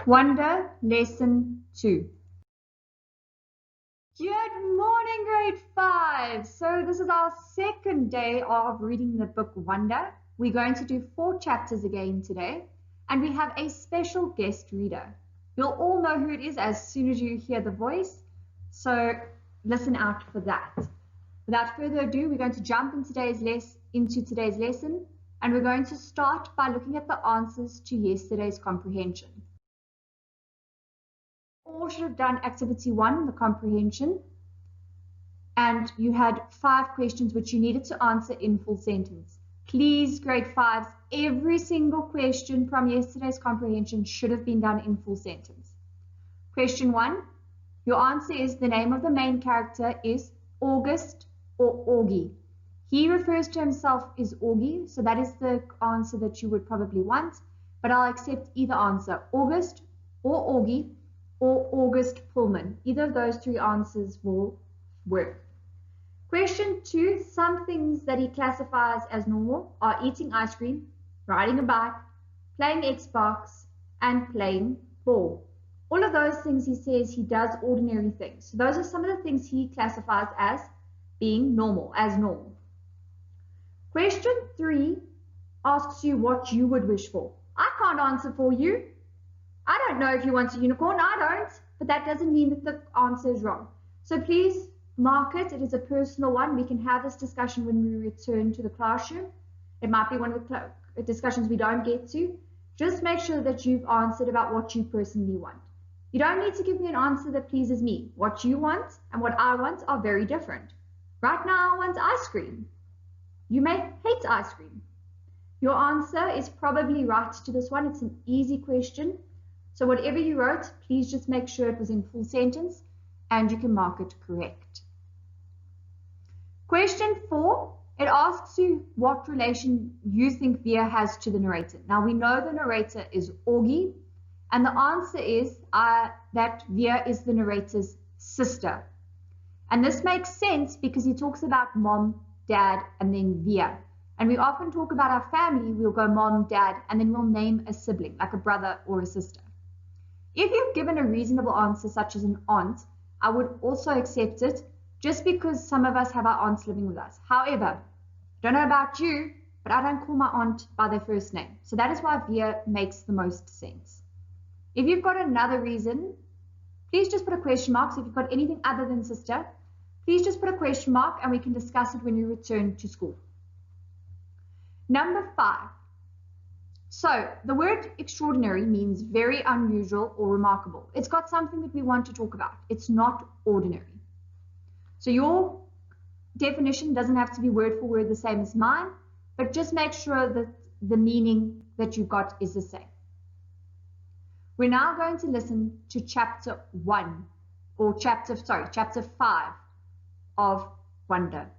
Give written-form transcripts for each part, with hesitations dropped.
Wonder, Lesson 2. Good morning, grade 5. So this is our second day of reading the book Wonder. We're going to do 4 chapters again today, and we have a special guest reader. You'll all know who it is as soon as you hear the voice, so listen out for that. Without further ado, we're going to jump into today's lesson, and we're going to start by looking at the answers to yesterday's comprehension. All should have done activity 1, the comprehension, and you had 5 questions which you needed to answer in full sentence. Please, grade 5s, every single question from yesterday's comprehension should have been done in full sentence. Question 1, your answer is the name of the main character is August or Augie. He refers to himself as Augie, so that is the answer that you would probably want, but I'll accept either answer, August or Augie, or August Pullman. Either of those 3 answers will work. Question 2, some things that he classifies as normal are eating ice cream, riding a bike, playing Xbox, and playing ball. All of those things he says he does ordinary things. So those are some of the things he classifies as being normal, as normal. Question 3 asks you what you would wish for. I can't answer for you. I don't know if you want a unicorn, I don't, but that doesn't mean that the answer is wrong. So please mark it. It is a personal one. We can have this discussion when we return to the classroom. It might be one of the discussions we don't get to. Just make sure that you've answered about what you personally want. You don't need to give me an answer that pleases me. What you want and what I want are very different. Right now, I want ice cream. You may hate ice cream. Your answer is probably right to this one. It's an easy question. So whatever you wrote, please just make sure it was in full sentence and you can mark it correct. Question 4, it asks you what relation you think Via has to the narrator. Now we know the narrator is Augie, and the answer is that Via is the narrator's sister. And this makes sense because he talks about mom, dad, and then Via. And we often talk about our family, we'll go mom, dad, and then we'll name a sibling, like a brother or a sister. If you've given a reasonable answer, such as an aunt, I would also accept it, just because some of us have our aunts living with us. However, I don't know about you, but I don't call my aunt by their first name. So that is why Via makes the most sense. If you've got another reason, please just put a question mark. So if you've got anything other than sister, please just put a question mark and we can discuss it when you return to school. Number 5. So the word extraordinary means very unusual or remarkable. It's got something that we want to talk about. It's not ordinary. So your definition doesn't have to be word for word the same as mine, but just make sure that the meaning that you got is the same. We're now going to listen to chapter 5 of Wonder.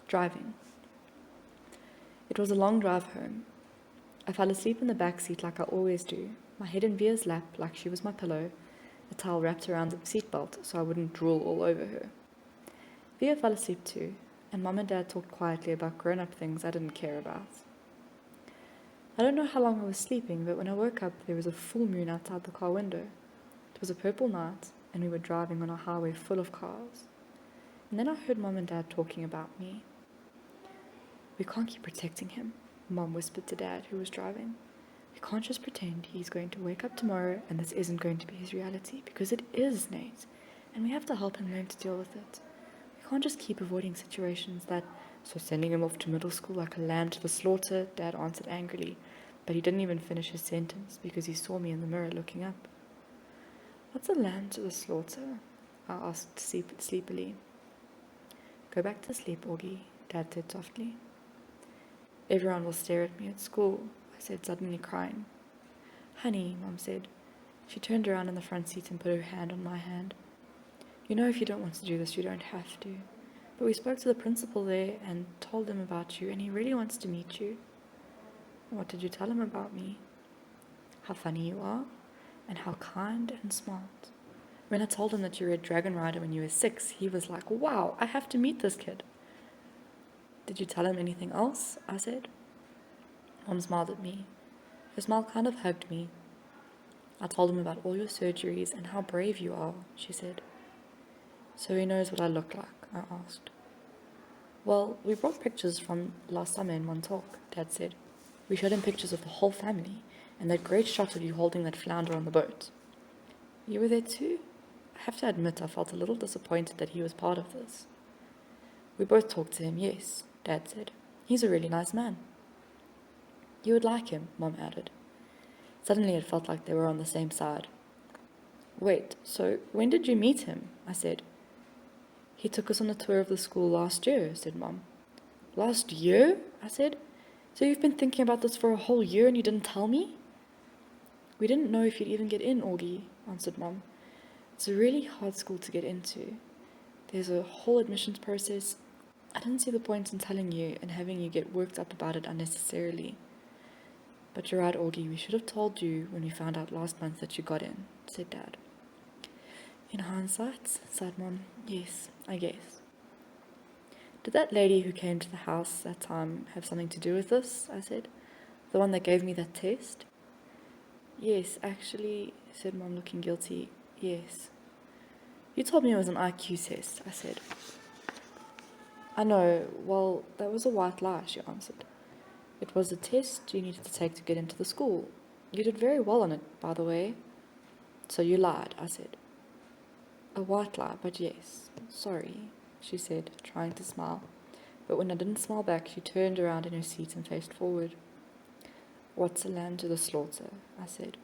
Driving. It was a long drive home. I fell asleep in the back seat like I always do, my head in Via's lap like she was my pillow, a towel wrapped around the seatbelt so I wouldn't drool all over her. Via fell asleep too, and Mum and Dad talked quietly about grown-up things I didn't care about. I don't know how long I was sleeping, but when I woke up there was a full moon outside the car window. It was a purple night, and we were driving on a highway full of cars. And then I heard Mum and Dad talking about me. We can't keep protecting him, Mum whispered to Dad, who was driving. We can't just pretend he's going to wake up tomorrow and this isn't going to be his reality, because it is, Nate, and we have to help him learn to deal with it. We can't just keep avoiding situations that... So sending him off to middle school like a lamb to the slaughter, Dad answered angrily, but he didn't even finish his sentence because he saw me in the mirror looking up. What's a lamb to the slaughter? I asked sleepily. Go back to sleep, Augie, Dad said softly. Everyone will stare at me at school, I said, suddenly crying. Honey, Mum said. She turned around in the front seat and put her hand on my hand. You know, if you don't want to do this, you don't have to. But we spoke to the principal there and told him about you, and he really wants to meet you. What did you tell him about me? How funny you are, and how kind and smart. When I told him that you were a dragon rider when you were 6, he was like, wow, I have to meet this kid. Did you tell him anything else? I said. Mom smiled at me. Her smile kind of hugged me. I told him about all your surgeries and how brave you are, she said. So he knows what I look like, I asked. Well, we brought pictures from last summer in one talk, Dad said. We showed him pictures of the whole family and that great shot of you holding that flounder on the boat. You were there too? I have to admit I felt a little disappointed that he was part of this. We both talked to him, yes, Dad said. He's a really nice man. You would like him, Mom added. Suddenly it felt like they were on the same side. Wait, so when did you meet him? I said. He took us on a tour of the school last year, said Mom. Last year? I said. So you've been thinking about this for a whole year and you didn't tell me? We didn't know if you'd even get in, Augie, answered Mom. It's a really hard school to get into. There's a whole admissions process. I didn't see the point in telling you and having you get worked up about it unnecessarily. But you're right, Augie, we should have told you when we found out last month that you got in, said Dad. In hindsight, sighed Mom, yes, I guess. Did that lady who came to the house that time have something to do with this? I said. The one that gave me that test? Yes, actually, said Mom, looking guilty. Yes. You told me it was an IQ test, I said. I know, well, that was a white lie, she answered. It was a test you needed to take to get into the school. You did very well on it, by the way. So you lied, I said. A white lie, but yes. Sorry, she said, trying to smile. But when I didn't smile back, she turned around in her seat and faced forward. What's a lamb to the slaughter? I said.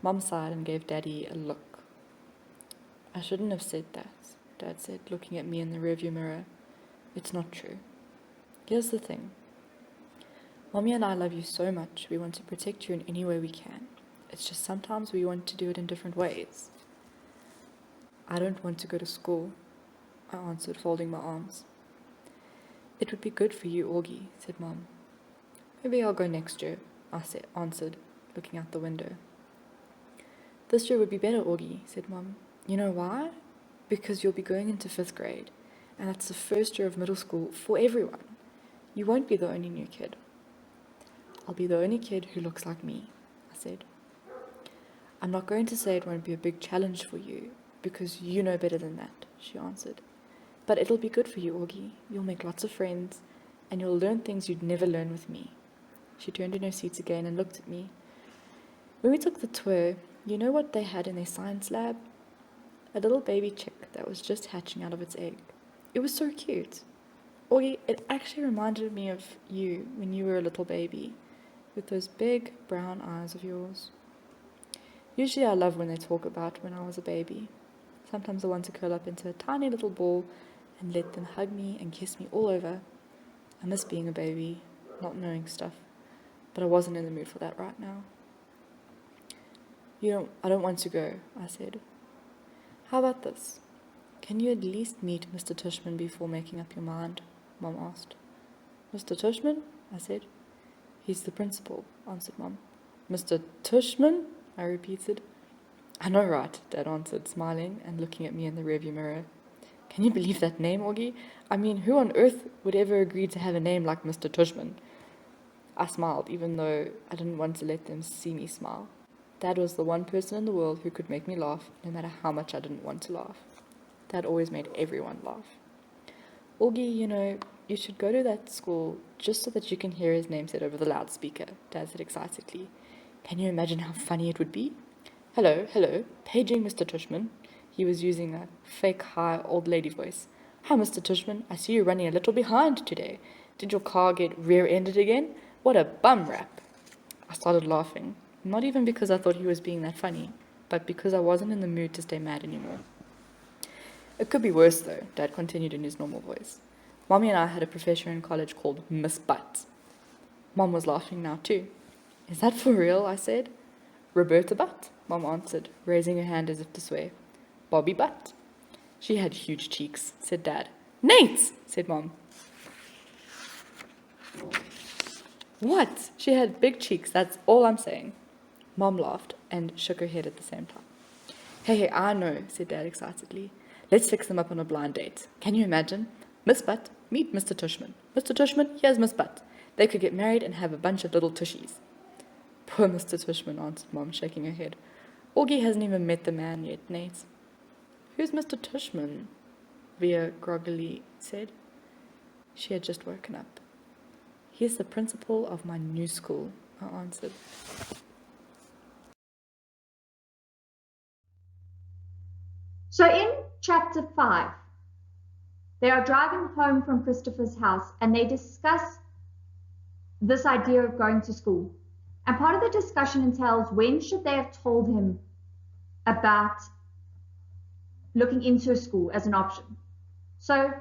Mum sighed and gave Daddy a look. I shouldn't have said that, Dad said, looking at me in the rearview mirror. It's not true. Here's the thing. Mommy and I love you so much, we want to protect you in any way we can. It's just sometimes we want to do it in different ways. I don't want to go to school, I answered, folding my arms. It would be good for you, Augie, said Mum. Maybe I'll go next year, I answered, looking out the window. This year would be better, Augie, said Mum. You know why? Because you'll be going into 5th grade, and that's the first year of middle school for everyone. You won't be the only new kid. I'll be the only kid who looks like me, I said. I'm not going to say it won't be a big challenge for you, because you know better than that, she answered. But it'll be good for you, Augie. You'll make lots of friends, and you'll learn things you'd never learn with me. She turned in her seat again and looked at me. When we took the tour, you know what they had in their science lab? A little baby chick that was just hatching out of its egg. It was so cute. Augie, it actually reminded me of you when you were a little baby, with those big brown eyes of yours. Usually I love when they talk about when I was a baby. Sometimes I want to curl up into a tiny little ball and let them hug me and kiss me all over. I miss being a baby, not knowing stuff, but I wasn't in the mood for that right now. I don't want to go, I said. How about this? Can you at least meet Mr. Tushman before making up your mind? Mum asked. Mr. Tushman? I said. He's the principal, answered Mum. Mr. Tushman? I repeated. I know, right, Dad answered, smiling and looking at me in the rearview mirror. Can you believe that name, Augie? I mean, who on earth would ever agree to have a name like Mr. Tushman? I smiled, even though I didn't want to let them see me smile. Dad was the one person in the world who could make me laugh, no matter how much I didn't want to laugh. Dad always made everyone laugh. Augie, you should go to that school just so that you can hear his name said over the loudspeaker, Dad said excitedly. Can you imagine how funny it would be? Hello, paging Mr. Tushman. He was using a fake high old lady voice. Hi, Mr. Tushman, I see you're running a little behind today. Did your car get rear-ended again? What a bum rap. I started laughing, not even because I thought he was being that funny, but because I wasn't in the mood to stay mad anymore. It could be worse, though, Dad continued in his normal voice. Mommy and I had a professor in college called Miss Butt. Mom was laughing now, too. Is that for real? I said. Roberta Butt, Mom answered, raising her hand as if to swear. Bobby Butt. She had huge cheeks, said Dad. Nate, said Mom. What? She had big cheeks, that's all I'm saying. Mom laughed and shook her head at the same time. Hey, I know, said Dad excitedly. Let's fix them up on a blind date. Can you imagine? Miss Butt, meet Mr. Tushman. Mr. Tushman, here's Miss Butt. They could get married and have a bunch of little tushies. Poor Mr. Tushman, answered Mom, shaking her head. Augie hasn't even met the man yet, Nate. Who's Mr. Tushman? Via groggily said. She had just woken up. He's the principal of my new school, I answered. So in chapter 5, they are driving home from Christopher's house and they discuss this idea of going to school. And part of the discussion entails when should they have told him about looking into a school as an option. So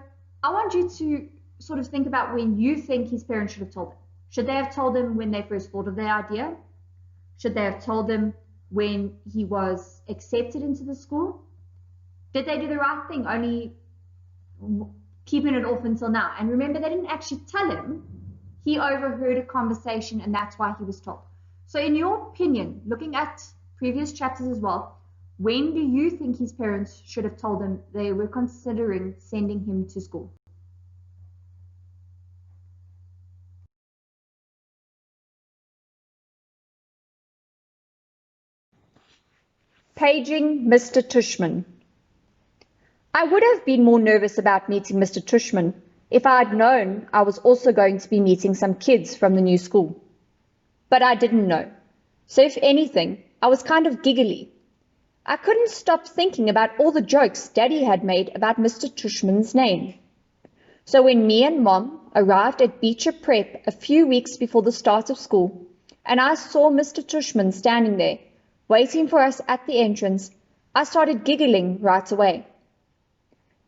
I want you to sort of think about when you think his parents should have told him. Should they have told him when they first thought of the idea? Should they have told him when he was accepted into the school? Did they do the right thing, only keeping it off until now? And remember, they didn't actually tell him. He overheard a conversation and that's why he was told. So in your opinion, looking at previous chapters as well, when do you think his parents should have told him they were considering sending him to school? Paging Mr. Tushman. I would have been more nervous about meeting Mr. Tushman if I had known I was also going to be meeting some kids from the new school. But I didn't know. So if anything, I was kind of giggly. I couldn't stop thinking about all the jokes Daddy had made about Mr. Tushman's name. So when me and Mom arrived at Beecher Prep a few weeks before the start of school, and I saw Mr. Tushman standing there, waiting for us at the entrance, I started giggling right away.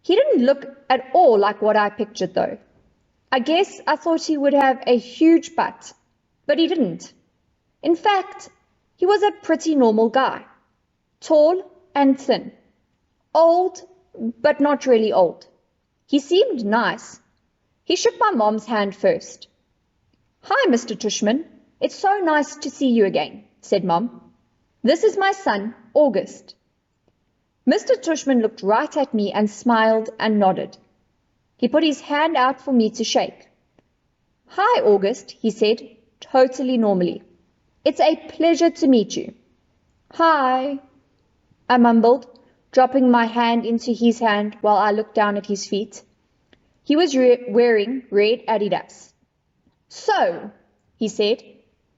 He didn't look at all like what I pictured though. I guess I thought he would have a huge butt, but he didn't. In fact, he was a pretty normal guy. Tall and thin. Old, but not really old. He seemed nice. He shook my mom's hand first. Hi, Mr. Tushman. It's so nice to see you again, said Mom. This is my son, August. Mr. Tushman looked right at me and smiled and nodded. He put his hand out for me to shake. Hi, August, he said, totally normally. It's a pleasure to meet you. Hi, I mumbled, dropping my hand into his hand while I looked down at his feet. He was wearing red Adidas. So, he said,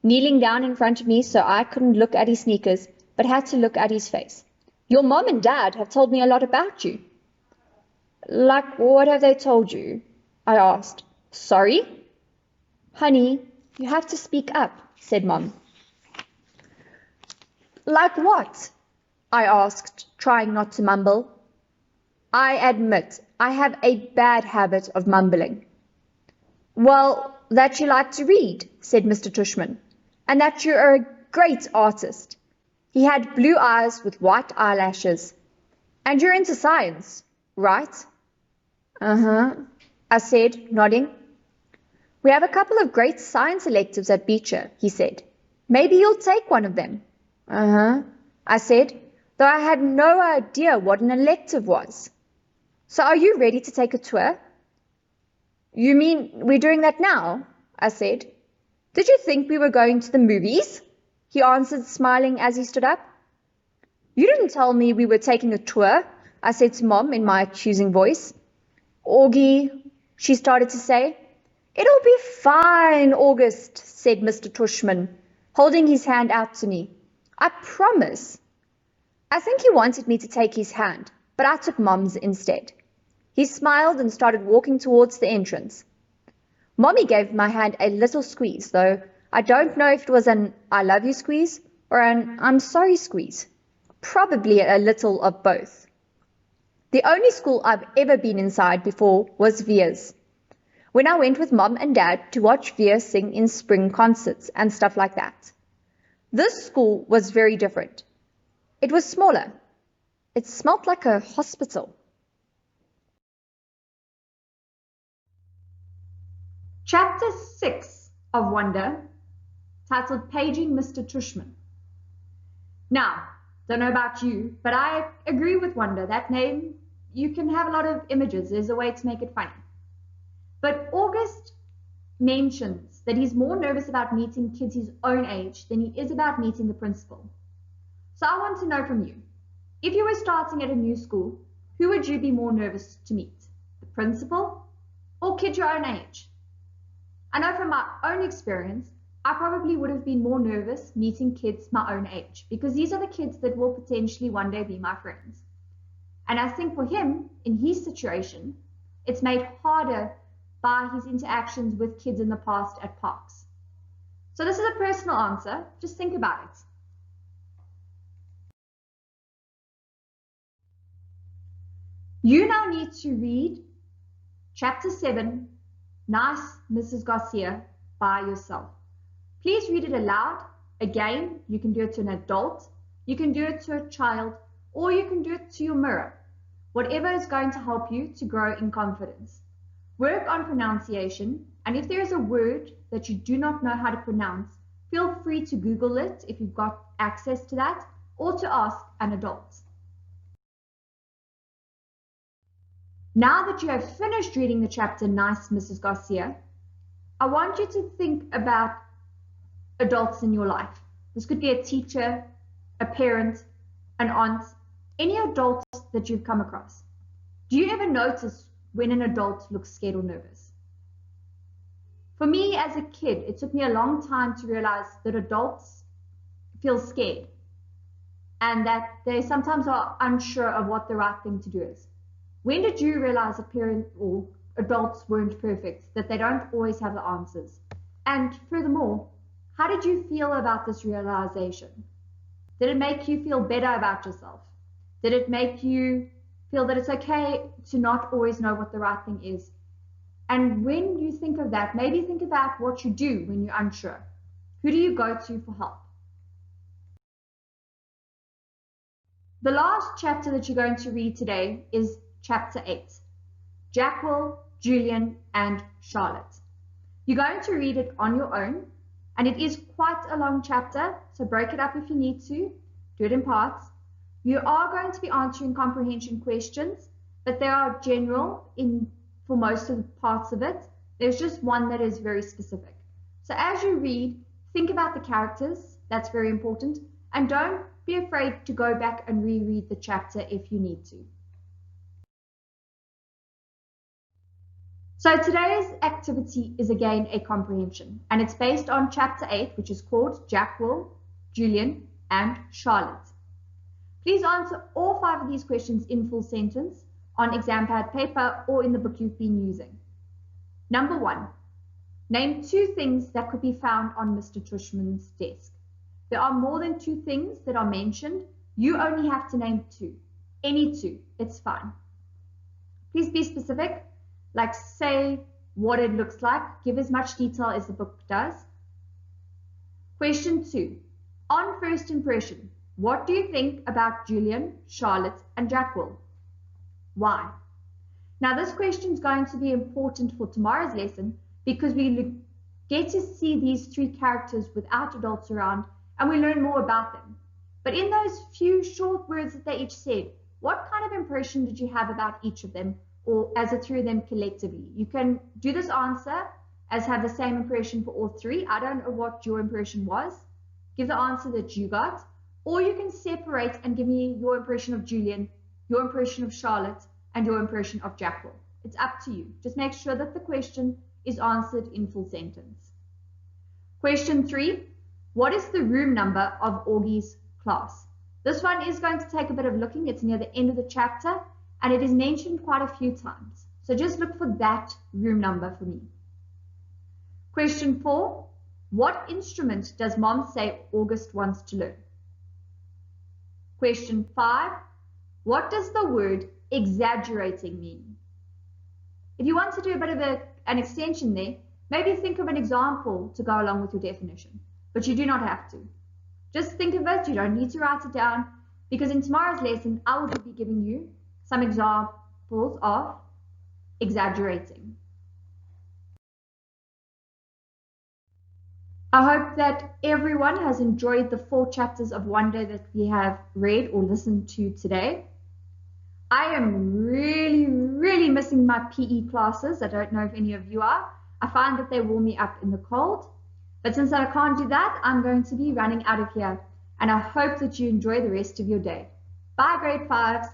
kneeling down in front of me so I couldn't look at his sneakers, but had to look at his face. Your mom and dad have told me a lot about you. Like, what have they told you? I asked. Sorry? Honey, you have to speak up, said Mom. Like what? I asked, trying not to mumble. I admit, I have a bad habit of mumbling. Well, that you like to read, said Mr. Tushman, and that you are a great artist. He had blue eyes with white eyelashes. And you're into science, right? Uh-huh, I said, nodding. We have a couple of great science electives at Beecher, he said. Maybe you'll take one of them. Uh-huh, I said, though I had no idea what an elective was. So are you ready to take a tour? You mean we're doing that now? I said. Did you think we were going to the movies? He answered, smiling as he stood up. You didn't tell me we were taking a tour, I said to Mom in my accusing voice. Augie, she started to say. It'll be fine, August, said Mr. Tushman, holding his hand out to me. I promise. I think he wanted me to take his hand, but I took Mom's instead. He smiled and started walking towards the entrance. Mommy gave my hand a little squeeze, though I don't know if it was an I love you squeeze or an I'm sorry squeeze. Probably a little of both. The only school I've ever been inside before was Via's. When I went with Mom and Dad to watch Via sing in spring concerts and stuff like that. This school was very different. It was smaller. It smelt like a hospital. Chapter 6 of Wonder, titled Paging Mr. Tushman. Now, don't know about you, but I agree with Wonder. That name, you can have a lot of images. There's a way to make it funny. But August mentions believes that he's more nervous about meeting kids his own age than he is about meeting the principal. So I want to know from you, if you were starting at a new school, who would you be more nervous to meet? The principal or kids your own age? I know from my own experience, I probably would have been more nervous meeting kids my own age because these are the kids that will potentially one day be my friends. And I think for him, in his situation, it's made harder by his interactions with kids in the past at parks. So this is a personal answer, just think about it. You now need to read Chapter 7, Nice Mrs. Garcia, by yourself. Please read it aloud. Again, you can do it to an adult, you can do it to a child, or you can do it to your mirror. Whatever is going to help you to grow in confidence. Work on pronunciation, and if there is a word that you do not know how to pronounce, feel free to Google it if you've got access to that, or to ask an adult. Now that you have finished reading the chapter Nice Mrs. Garcia, I want you to think about adults in your life. This could be a teacher, a parent, an aunt, any adult that you've come across. Do you ever notice when an adult looks scared or nervous? For me as a kid, it took me a long time to realize that adults feel scared and that they sometimes are unsure of what the right thing to do is. When did you realize that parents or adults weren't perfect, that they don't always have the answers? And furthermore, how did you feel about this realization? Did it make you feel better about yourself? Did it make you feel that it's okay to not always know what the right thing is? And when you think of that, maybe think about what you do when you're unsure. Who do you go to for help? The last chapter that you're going to read today is Chapter 8, Jackwell, Julian, and Charlotte. You're going to read it on your own, and it is quite a long chapter, so break it up if you need to, do it in parts. You are going to be answering comprehension questions, but they are general for most of the parts of it. There's just one that is very specific. So as you read, think about the characters, that's very important, and don't be afraid to go back and reread the chapter if you need to. So today's activity is again a comprehension, and it's based on Chapter 8, which is called Jackwell, Julian, and Charlotte. Please answer all 5 of these questions in full sentence on exam pad paper or in the book you've been using. Number 1, name 2 things that could be found on Mr. Trish Minh's desk. There are more than 2 things that are mentioned. You only have to name 2. Any 2, it's fine. Please be specific. Like say what it looks like, give as much detail as the book does. Question 2, on first impression, what do you think about Julian, Charlotte, and Jackwell? Why? Now this question is going to be important for tomorrow's lesson because we get to see these 3 characters without adults around and we learn more about them. But in those few short words that they each said, what kind of impression did you have about each of them? Or as a 3 of them collectively. You can do this answer as have the same impression for all 3. I don't know what your impression was. Give the answer that you got. Or you can separate and give me your impression of Julian, your impression of Charlotte, and your impression of Jackwell. It's up to you. Just make sure that the question is answered in full sentence. Question 3, what is the room number of Augie's class? This one is going to take a bit of looking. It's near the end of the chapter. And it is mentioned quite a few times. So just look for that room number for me. Question 4, what instrument does Mom say August wants to learn? Question 5, what does the word exaggerating mean? If you want to do a bit of an extension there, maybe think of an example to go along with your definition, but you do not have to. Just think of it, you don't need to write it down, because in tomorrow's lesson, I will be giving you some examples of exaggerating. I hope that everyone has enjoyed the 4 chapters of Wonder that we have read or listened to today. I am really missing my PE classes. I don't know if any of you are. I find that they warm me up in the cold. But since I can't do that, I'm going to be running out of here. And I hope that you enjoy the rest of your day. Bye, grade 5s.